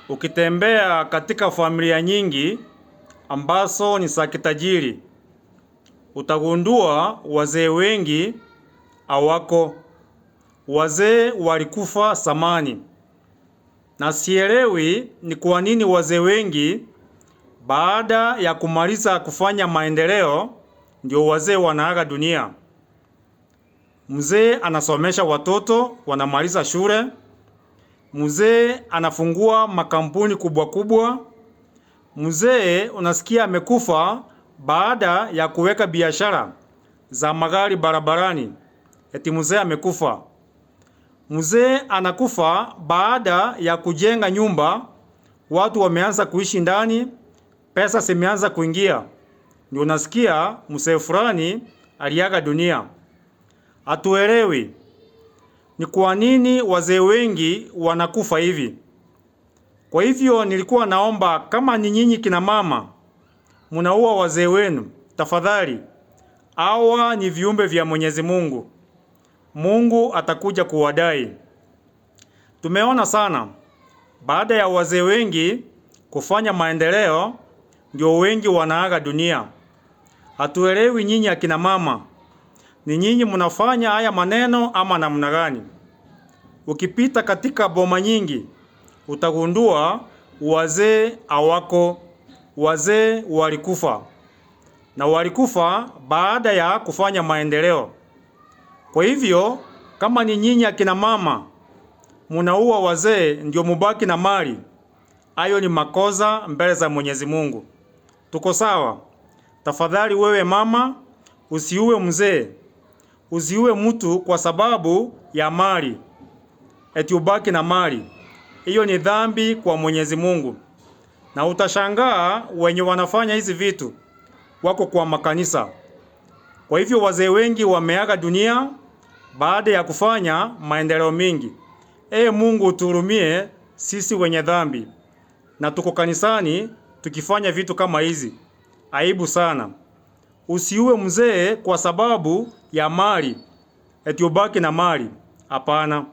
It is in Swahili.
Ukitembea katika familia nyingi ambazo ni za kitajiri, utagundua wazee wengi hawako. Wazee walikufa zamani. Na sielewi ni kwa nini wazee wengi baada ya kumaliza kufanya maendeleo ndio wazee wanaaga dunia. Mzee anasomesha watoto wanamaliza shule. Mzee anafungua makampuni kubwa kubwa. Mzee unasikia amekufa baada ya kuweka biashara za magari barabarani. Eti mzee amekufa. Mzee anakufa baada ya kujenga nyumba, watu wameanza kuishi ndani, pesa zimeanza kuingia. Ndio unasikia mzee fulani aliaga dunia. Hatuelewi ni kwa nini wazee wengi wanakufa hivi. Kwa hivyo nilikuwa naomba kama ni nyinyi kina mama munaua wazee wenu, tafadhali. Hawa ni viumbe vya Mwenyezi Mungu. Mungu atakuja kuwadai. Tumeona sana baada ya wazee wengi kufanya maendeleo ndio wengi wanaaga dunia. Hatuelewi nyinyi akina mama, ni nyinyi mnafanya haya maneno ama namna gani? Ukipita katika boma nyingi utagundua wazee hawako. Wazee walikufa, na walikufa baada ya kufanya maendeleo. Kwa hivyo kama ni nyinyi akina mama munaua wazee ndio mubaki na mali, hayo ni makosa mbele za Mwenyezi Mungu. Tuko sawa? Tafadhali wewe mama, usiue mzee. Usiue mtu kwa sababu ya mali, eti ubaki na mali. Hiyo ni dhambi kwa Mwenyezi Mungu. Na utashangaa wenye wanafanya hizi vitu wako kwa makanisa. Kwa hivyo wazee wengi wameaga dunia baada ya kufanya maendeleo mingi. Mungu uturumie sisi wenye dhambi. Na tuko kanisani tukifanya vitu kama hizi. Aibu sana. Usiue mzee kwa sababu ya mali, eti ubaki na mali. Hapana.